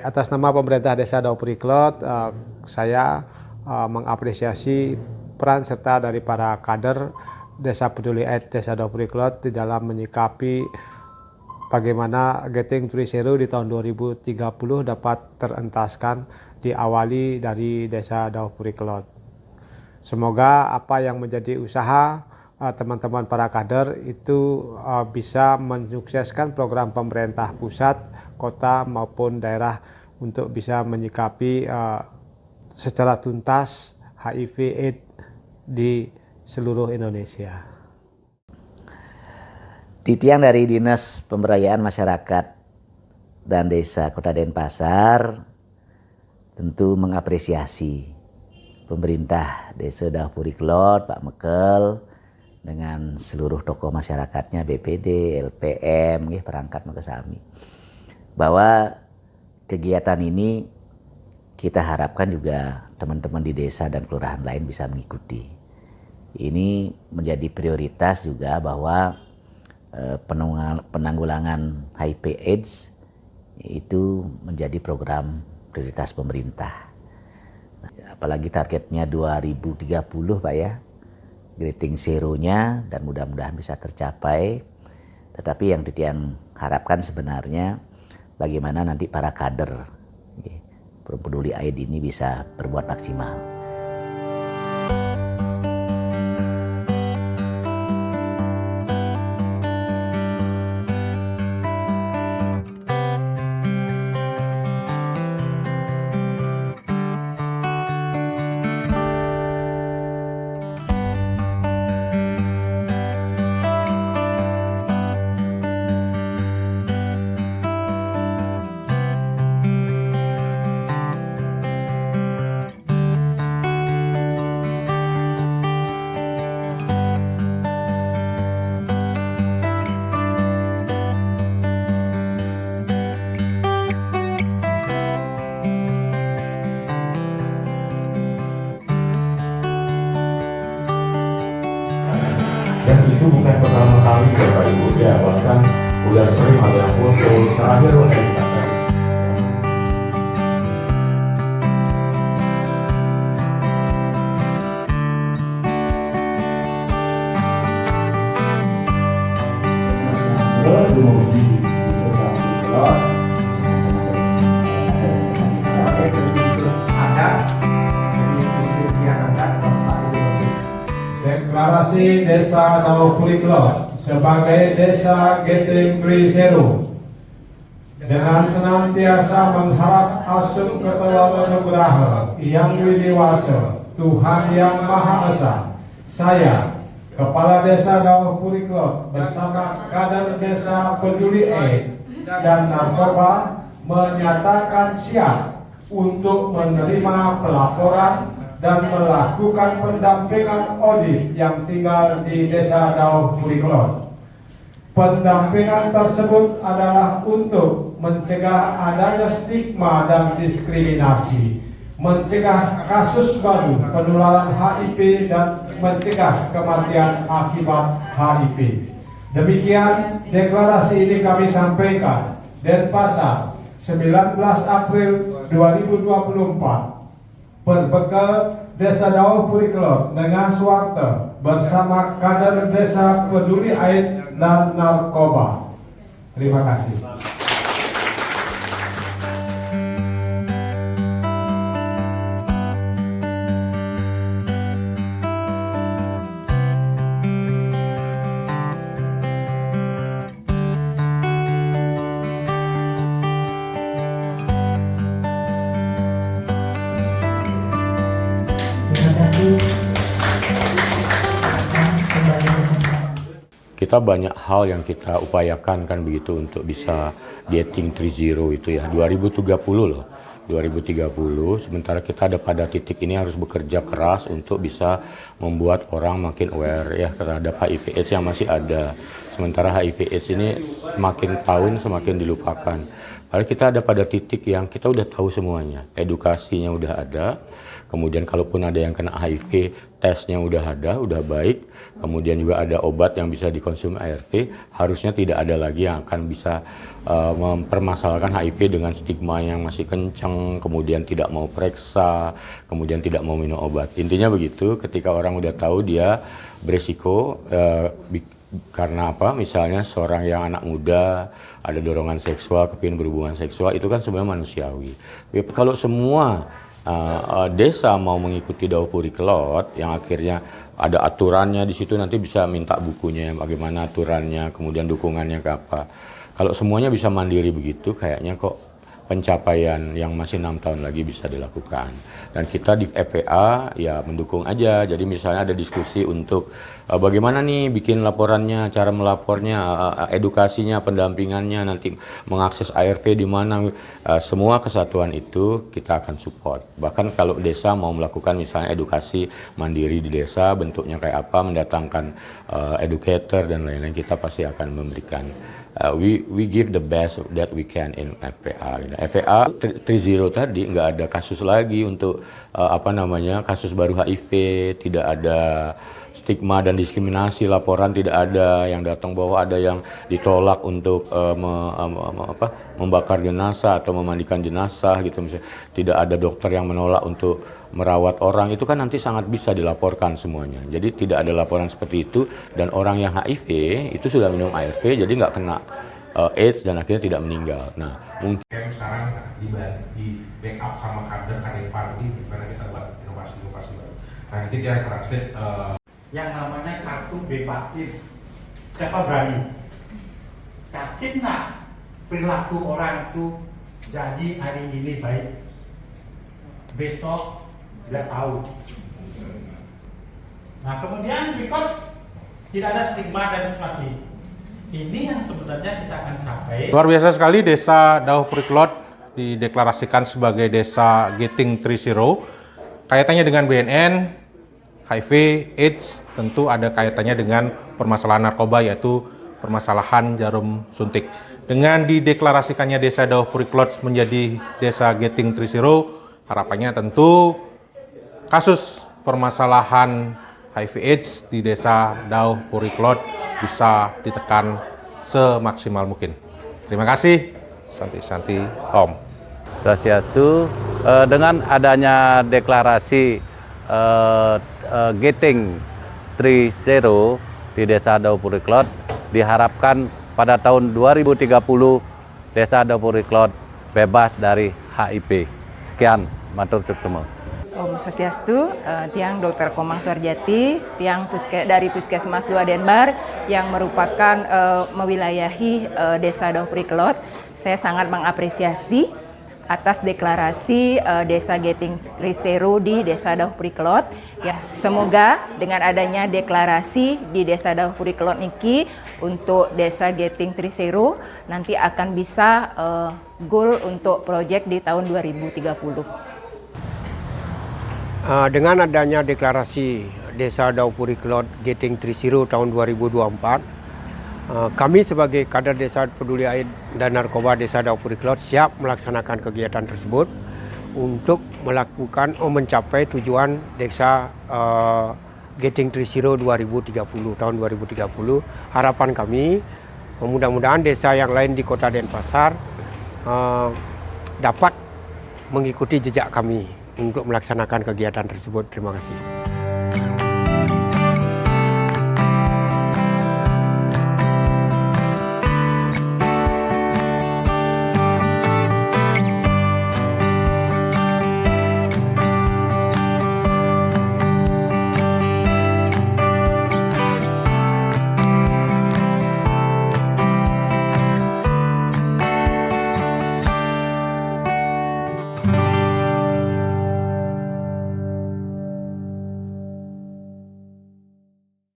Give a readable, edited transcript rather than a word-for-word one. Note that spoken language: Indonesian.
atas nama pemerintah Desa Daupuriklot, saya mengapresiasi peran serta dari para kader Desa Peduli Aid Desa Daupuriklot di dalam menyikapi bagaimana Getting 3.0 di tahun 2030 dapat terentaskan diawali dari Desa Daupuriklot. Semoga apa yang menjadi usaha teman-teman para kader itu bisa mensukseskan program pemerintah pusat, kota maupun daerah untuk bisa menyikapi secara tuntas HIV/AIDS di seluruh Indonesia. Titian dari Dinas Pemberdayaan Masyarakat dan Desa Kota Denpasar tentu mengapresiasi pemerintah Desa Daupuriklot, Pak Mekel, dengan seluruh tokoh masyarakatnya, BPD, LPM, perangkat Makasami, bahwa kegiatan ini kita harapkan juga teman-teman di desa dan kelurahan lain bisa mengikuti. Ini menjadi prioritas juga bahwa penanggulangan HIV/AIDS itu menjadi program prioritas pemerintah. Apalagi targetnya 2030 Pak ya, Getting Zero-nya, dan mudah-mudahan bisa tercapai. Tetapi yang Titian harapkan sebenarnya bagaimana nanti para kader peduli AIDS ini bisa berbuat maksimal. Dan itu bukan pertama kali Bapak Ibu ya, bahkan udah sering ada foto terakhir oleh dikatakan. Deklarasi Desa Daupuriklot sebagai Desa Getting 3.0 dengan senantiasa mengharap asum keteladanan Nugraha yang widiwasa Tuhan Yang Maha Esa, saya Kepala Desa Daupuriklot bersama kader Desa Peduli AIDS dan Narkoba menyatakan siap untuk menerima pelaporan dan melakukan pendampingan audit yang tinggal di Desa Daupuriklot. Pendampingan tersebut adalah untuk mencegah adanya stigma dan diskriminasi, mencegah kasus baru penularan HIV dan mencegah kematian akibat HIV. Demikian deklarasi ini kami sampaikan. Denpasar, 19 April 2024. Berbekal Desa Daupuriklot dengan Suwarta bersama kader Desa Peduli AIDS dan Narkoba. Terima kasih. Kita banyak hal yang kita upayakan kan begitu untuk bisa Getting 3.0 itu ya, 2030 loh, 2030. Sementara kita ada pada titik ini harus bekerja keras untuk bisa membuat orang makin aware ya terhadap HIV/AIDS yang masih ada. Sementara HIV/AIDS ini semakin tahun semakin dilupakan. Karena kita ada pada titik yang kita udah tahu semuanya, edukasinya udah ada, kemudian kalaupun ada yang kena HIV, tesnya udah ada, udah baik, kemudian juga ada obat yang bisa dikonsumsi ARV, harusnya tidak ada lagi yang akan bisa mempermasalahkan HIV dengan stigma yang masih kencang, kemudian tidak mau periksa, kemudian tidak mau minum obat. Intinya begitu, ketika orang udah tahu dia beresiko, karena apa? Misalnya seorang yang anak muda, ada dorongan seksual, kepingin berhubungan seksual, itu kan sebenarnya manusiawi. Tapi kalau semua desa mau mengikuti Daupuriklot yang akhirnya ada aturannya di situ, nanti bisa minta bukunya bagaimana aturannya, kemudian dukungannya ke apa. Kalau semuanya bisa mandiri begitu, kayaknya kok pencapaian yang masih 6 tahun lagi bisa dilakukan. Dan kita di FPA ya mendukung aja. Jadi misalnya ada diskusi untuk bagaimana nih bikin laporannya, cara melapornya, edukasinya, pendampingannya, nanti mengakses ARV di mana, semua kesatuan itu kita akan support. Bahkan kalau desa mau melakukan misalnya edukasi mandiri di desa, bentuknya kayak apa, mendatangkan educator dan lain-lain, kita pasti akan memberikan. We give the best that we can in FPA. FPA 3.0 tadi nggak ada kasus lagi untuk kasus baru HIV, tidak ada stigma dan diskriminasi, laporan tidak ada yang datang bahwa ada yang ditolak untuk membakar jenazah atau memandikan jenazah gitu misalnya. Tidak ada dokter yang menolak untuk merawat orang, itu kan nanti sangat bisa dilaporkan semuanya. Jadi tidak ada laporan seperti itu, dan orang yang HIV itu sudah minum ARV jadi nggak kena AIDS dan akhirnya tidak meninggal. Nah, mungkin sekarang di backup sama kader Kadepar ini karena kita buat inovasi-inovasi baru. Nah, itu yang translate yang namanya kartu bebas AIDS. Siapa berani? Yakin nggak perilaku orang itu jadi hari ini baik, besok tidak tahu. Nah kemudian because tidak ada stigma dan isolasi, ini yang sebenarnya kita akan capai. luar biasa sekali, Desa Daupuriklot dideklarasikan sebagai Desa Getting 3.0. Kaitannya dengan BNN, HIV, AIDS, tentu ada kaitannya dengan permasalahan narkoba, yaitu permasalahan jarum suntik. Dengan dideklarasikannya Desa Daupuriklot menjadi Desa Getting 3.0, harapannya tentu kasus permasalahan HIV/AIDS di Desa Daupuriklot bisa ditekan semaksimal mungkin. Terima kasih. Santi Om. Swastiastu. Dengan adanya deklarasi Getting 3.0 di Desa Daupuriklot, diharapkan pada tahun 2030 Desa Daupuriklot bebas dari HIV. Sekian, matur suksema. Om Swastiastu, tiang Dr. Komang Suarjati, tiang dari Puskesmas 2 Denbar yang merupakan mewilayahi Desa Daupuriklot. Saya sangat mengapresiasi atas deklarasi Desa Getting 3.0 di Desa Daupuriklot. Ya, semoga dengan adanya deklarasi di Desa Daupuriklot niki untuk Desa Getting 3.0 nanti akan bisa goal untuk proyek di tahun 2030. Dengan adanya deklarasi Desa Daupuriklot Getting 3.0 tahun 2024, kami sebagai kader Desa Peduli AIDS dan Narkoba Desa Daupuriklot siap melaksanakan kegiatan tersebut untuk mencapai tujuan Desa Getting 3.0 2030 tahun 2030. Harapan kami mudah-mudahan desa yang lain di Kota Denpasar dapat mengikuti jejak kami untuk melaksanakan kegiatan tersebut. Terima kasih.